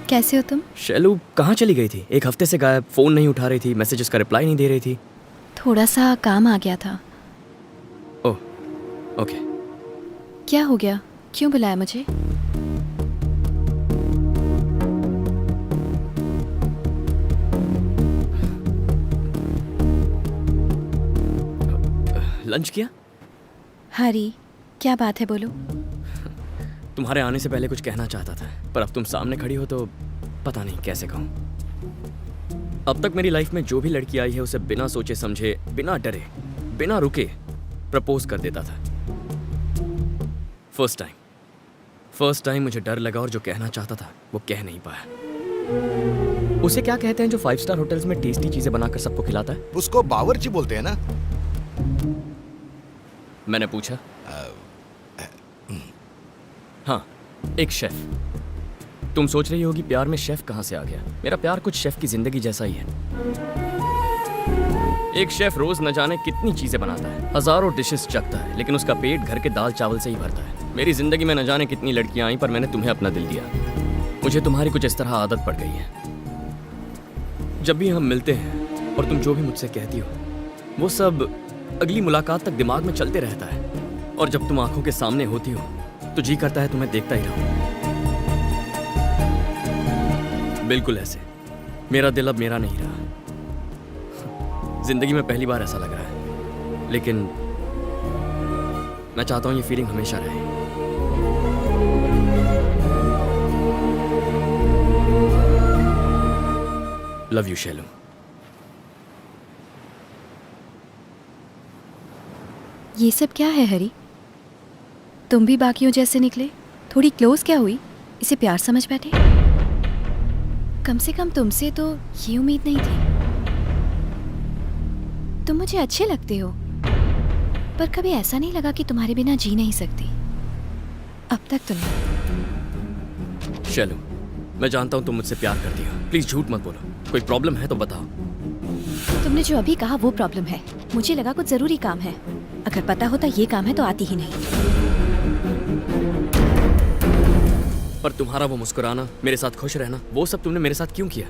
कैसे हो तुम? शैलू कहाँ चली गई थी? एक हफ्ते से गायब, फोन नहीं उठा रही थी, मैसेजेस का रिप्लाई नहीं दे रही थी। थोड़ा सा काम आ गया था। ओह, ओके। क्या हो गया? क्यों बुलाया मुझे? लंच किया? हरी, क्या बात है, बोलो। तुम्हारे आने से पहले कुछ कहना चाहता था, पर अब तुम सामने खड़ी हो तो पता नहीं कैसे कहूँ। अब तक मेरी लाइफ में जो भी लड़की आई है उसे बिना सोचे समझे, बिना डरे, बिना रुके प्रपोज कर देता था। फर्स्ट टाइम मुझे डर लगा और जो कहना चाहता था वो कह नहीं पाया। उसे क्या कहते हैं जो 5 स्टार होटल्स में टेस्टी चीजें बनाकर सबको खिलाता है? उसको बावर्ची बोलते हैं ना। मैंने पूछा। हाँ, एक शेफ। तुम सोच रही होगी प्यार में शेफ कहाँ से आ गया। मेरा प्यार कुछ शेफ की जिंदगी जैसा ही है। एक शेफ रोज न जाने कितनी चीजें बनाता है, हजारों डिशेस चखता है, लेकिन उसका पेट घर के दाल चावल से ही भरता है। मेरी जिंदगी में न जाने कितनी लड़कियां आई, पर मैंने तुम्हें अपना दिल दिया। मुझे तुम्हारी कुछ इस तरह आदत पड़ गई है। जब भी हम मिलते हैं और तुम जो भी मुझसे कहती हो वो सब अगली मुलाकात तक दिमाग में चलते रहता है, और जब तुम आंखों के सामने होती हो तो जी करता है तुम्हें देखता ही रहूं। बिल्कुल ऐसे मेरा दिल अब मेरा नहीं रहा। जिंदगी में पहली बार ऐसा लग रहा है, लेकिन मैं चाहता हूं ये फीलिंग हमेशा रहे। Love you Shailu. ये सब क्या है हरी? तुम भी बाकियों जैसे निकले। थोड़ी क्लोज क्या हुई? इसे प्यार समझ बैठे? कम से कम तुमसे तो ये उम्मीद नहीं थी। तुम मुझे अच्छे लगते हो, पर कभी ऐसा नहीं लगा कि तुम्हारे बिना जी नहीं सकती। अब तक तो नहीं। शैलू, मैं जानता हूं तुम मुझसे प्यार करती हो। प्लीज झूठ मत बोलो। कोई प्रॉब्लम है तो बताओ। तुमने जो अभी कहा वो प्रॉब्लम है। मुझे लगा कुछ जरूरी काम है। अगर पता होता ये काम है तो आती ही नहीं। पर तुम्हारा वो मुस्कुराना, मेरे साथ खुश रहना, वो सब तुमने मेरे साथ क्यों किया?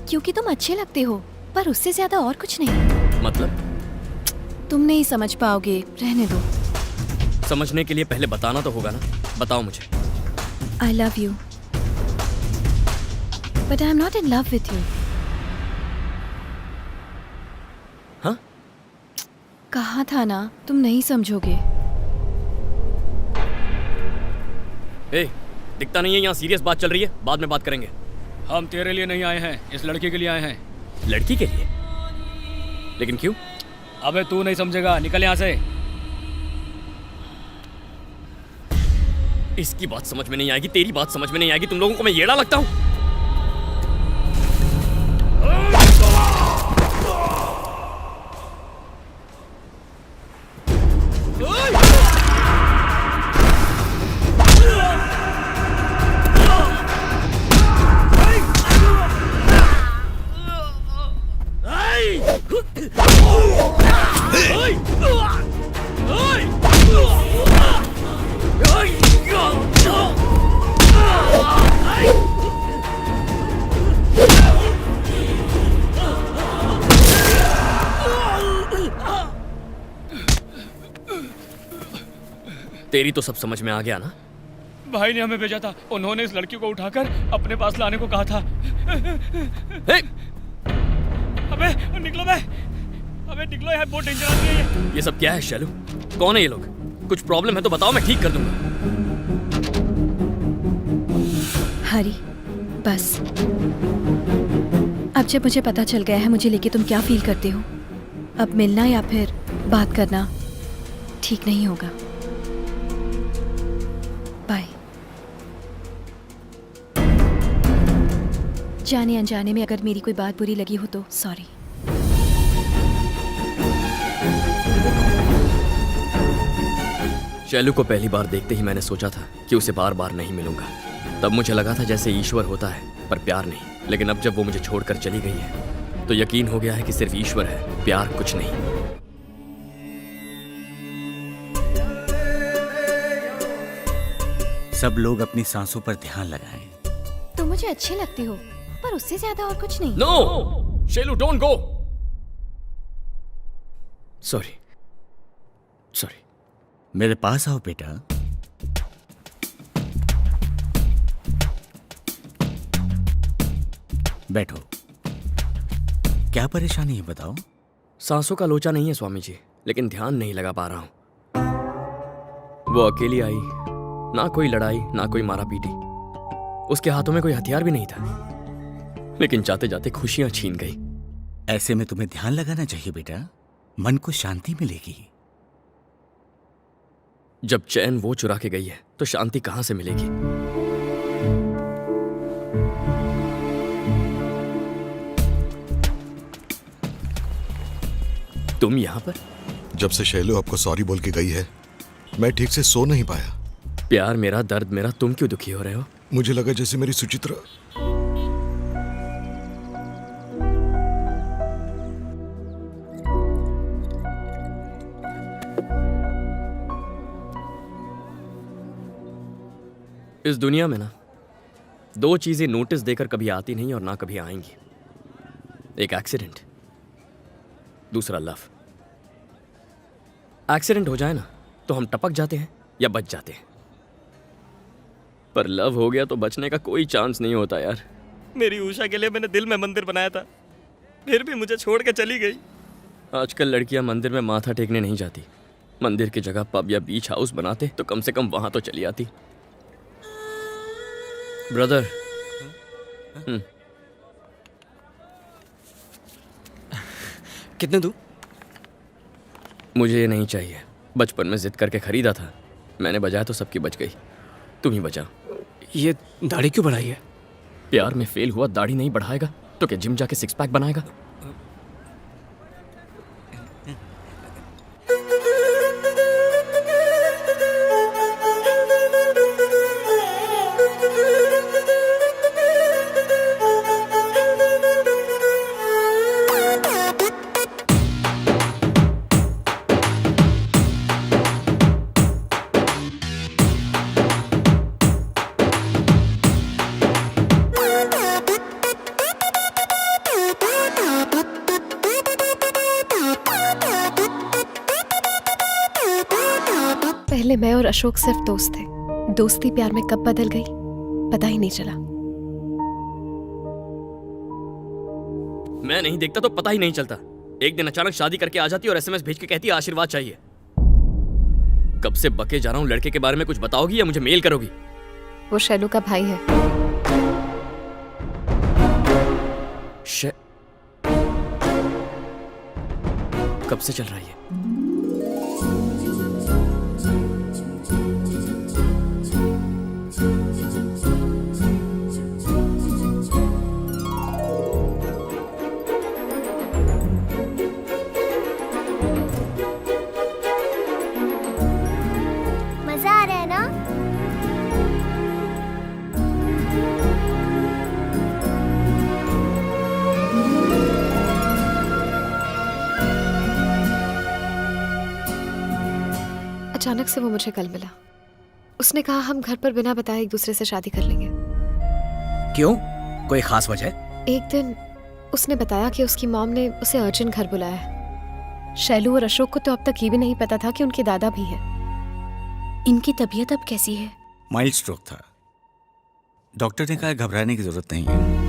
क्योंकि तुम अच्छे लगते हो, पर उससे ज्यादा और कुछ नहीं। मतलब? तुम नहीं समझ पाओगे, रहने दो। समझने के लिए पहले बताना तो होगा ना। बताओ मुझे। I love you, but I am not in love with you. हाँ? कहा था ना, तुम नहीं समझोगे। ए, दिखता नहीं है यहाँ सीरियस बात चल रही है। बाद में बात करेंगे। हम तेरे लिए नहीं आए हैं, इस लड़की के लिए आए हैं। लड़की के लिए? लेकिन क्यों? अबे तू नहीं समझेगा, निकल यहाँ से। इसकी बात समझ में नहीं आएगी, तेरी बात समझ में नहीं आएगी। तुम लोगों को मैं येड़ा लगता हूँ? तेरी तो सब समझ में आ गया ना? भाई ने हमें भेजा था, उन्होंने इस लड़की को उठाकर अपने पास लाने को कहा था। हे! अबे निकलो बे, अबे निकलो, यार बहुत डेंजर आदमी है ये सब क्या है शैलू? कौन है ये लोग? कुछ प्रॉब्लम है तो बताओ, मैं ठीक कर दूंगा। हरी, बस। अब जब मुझे पता चल गया है मुझे लेके तुम क्या फील करते हो, अब मिलना या फिर बात करना ठीक नहीं होगा। बाय। जाने अनजाने में अगर मेरी कोई बात बुरी लगी हो तो सॉरी। शैलू को पहली बार देखते ही मैंने सोचा था कि उसे बार बार नहीं मिलूंगा। तब मुझे लगा था जैसे ईश्वर होता है पर प्यार नहीं। लेकिन अब जब वो मुझे छोड़कर चली गई है तो यकीन हो गया है कि सिर्फ ईश्वर है, प्यार कुछ नहीं। सब लोग अपनी सांसों पर ध्यान लगाएं। तुम मुझे अच्छे लगते हो, पर उससे ज्यादा और कुछ नहीं। No Shailu, don't go. Sorry sorry. मेरे पास आओ बेटा। बैठो। क्या परेशानी है बताओ? सांसों का लोचा नहीं है स्वामी जी, लेकिन ध्यान नहीं लगा पा रहा हूं। वो अकेली आई, ना कोई लड़ाई ना कोई मारा पीटी, उसके हाथों में कोई हथियार भी नहीं था, लेकिन जाते जाते खुशियां छीन गई। ऐसे में तुम्हें ध्यान लगाना चाहिए बेटा, मन को शांति मिलेगी। जब चैन वो चुरा के गई है तो शांति कहां से मिलेगी? तुम यहां पर? जब से शैलू आपको सॉरी बोल के गई है, मैं ठीक से सो नहीं पाया। प्यार मेरा, दर्द मेरा, तुम क्यों दुखी हो रहे हो? मुझे लगा जैसे मेरी सुचित्रा। इस दुनिया में ना दो चीजें नोटिस देकर कभी आती नहीं और ना कभी आएंगी। एक एक्सीडेंट, दूसरा लव। एक्सीडेंट हो जाए ना तो हम टपक जाते हैं या बच जाते हैं, पर लव हो गया तो बचने का कोई चांस नहीं होता यार। मेरी उषा के लिए मैंने दिल में मंदिर बनाया था, फिर भी मुझे छोड़ के चली गई। आजकल लड़कियां मंदिर में माथा टेकने नहीं जाती, मंदिर की जगह पब या बीच हाउस बनाते तो कम से कम वहां तो चली आती। ब्रदर, कितने दूं? मुझे ये नहीं चाहिए। बचपन में जिद करके खरीदा था, मैंने बजाया तो सबकी बच गई, तुम ही बचा। ये दाढ़ी क्यों बढ़ाई है? प्यार में फेल हुआ दाढ़ी नहीं बढ़ाएगा तो क्या जिम जाके सिक्स पैक बनाएगा? पहले मैं और अशोक सिर्फ दोस्त थे, दोस्ती प्यार में कब बदल गई पता ही नहीं चला। मैं नहीं देखता तो पता ही नहीं चलता। एक दिन अचानक शादी करके आ जाती और एसएमएस भेज के कहती आशीर्वाद चाहिए। कब से बके जा रहा हूं, लड़के के बारे में कुछ बताओगी या मुझे मेल करोगी? वो शैलू का भाई है। कब से चल रही है? मजा आ रहा है ना? अचानक से वो मुझे कल मिला। उसने कहा हम घर पर बिना बताए एक दूसरे से शादी कर लेंगे। क्यों? कोई खास वजह? एक दिन उसने बताया कि उसकी मॉम ने उसे अर्जेंट घर बुलाया है। शैलू और अशोक को तो अब तक ये भी नहीं पता था कि उनके दादा भी है। इनकी तबीयत अब कैसी है? माइल्ड स्ट्रोक था, डॉक्टर ने कहा घबराने की जरूरत नहीं है।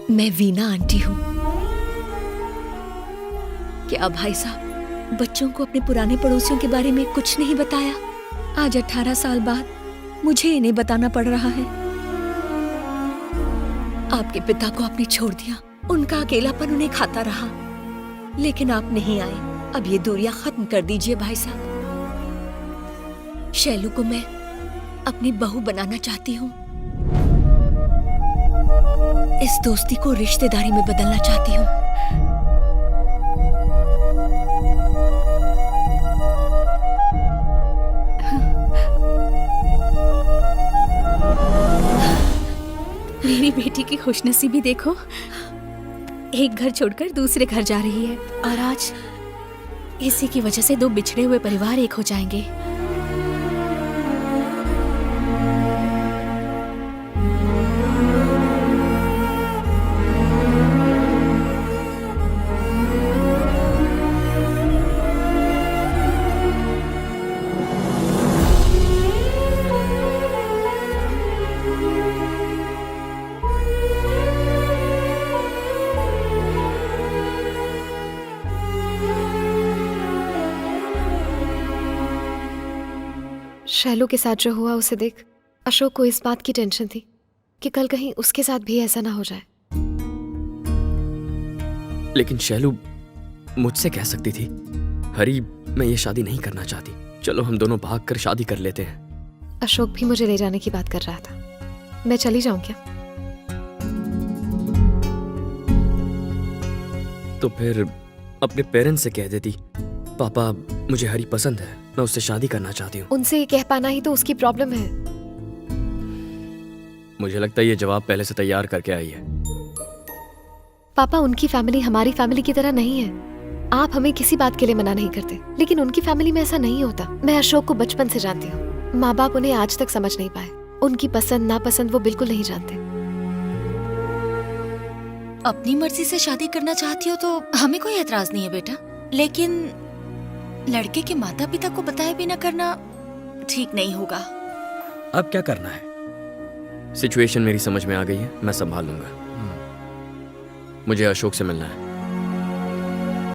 मैं वीना आंटी हूँ। क्या भाई साहब बच्चों को अपने पुराने पड़ोसियों के बारे में कुछ नहीं बताया? आज 18 साल बाद मुझे इन्हें बताना पड़ रहा है। आपके पिता को आपने छोड़ दिया, उनका अकेलापन उन्हें खाता रहा, लेकिन आप नहीं आए। अब ये दूरियां खत्म कर दीजिए भाई साहब। शैलू को मैं अपनी बहू बनाना चाहती हूँ। इस दोस्ती को रिश्तेदारी में बदलना चाहती हूँ। मेरी बेटी की खुशनसीबी देखो, एक घर छोड़कर दूसरे घर जा रही है और आज इसी की वजह से दो बिछड़े हुए परिवार एक हो जाएंगे। शैलू के साथ जो हुआ उसे देख अशोक को इस बात की टेंशन थी कि कल कहीं उसके साथ भी ऐसा ना हो जाए। लेकिन शैलू मुझसे कह सकती थी, हरी मैं ये शादी नहीं करना चाहती, चलो हम दोनों भाग कर शादी कर लेते हैं। अशोक भी मुझे ले जाने की बात कर रहा था। मैं चली जाऊं क्या? तो फिर अपने पेरेंट्स से कह देती, पापा मुझे हरी पसंद है, मैं उससे शादी करना चाहती हूँ। उनसे ये कह पाना ही तो उसकी प्रॉब्लम है। मुझे लगता है ये जवाब पहले से तैयार करके आई है। पापा, उनकी फैमिली हमारी फैमिली की तरह नहीं है। आप हमें किसी बात के लिए मना नहीं करते, लेकिन उनकी फैमिली में ऐसा नहीं होता। मैं अशोक को बचपन से जानती हूँ। माँ बाप उन्हें आज तक समझ नहीं पाए। उनकी पसंद नापसंद वो बिल्कुल नहीं जानते। अपनी मर्जी से शादी करना चाहती हो तो हमें कोई एतराज नहीं है बेटा, लेकिन लड़के के माता पिता को बताए बिना करना ठीक नहीं होगा। अब क्या करना है? सिचुएशन मेरी समझ में आ गई है, मैं संभाल लूंगा। मुझे अशोक से मिलना है।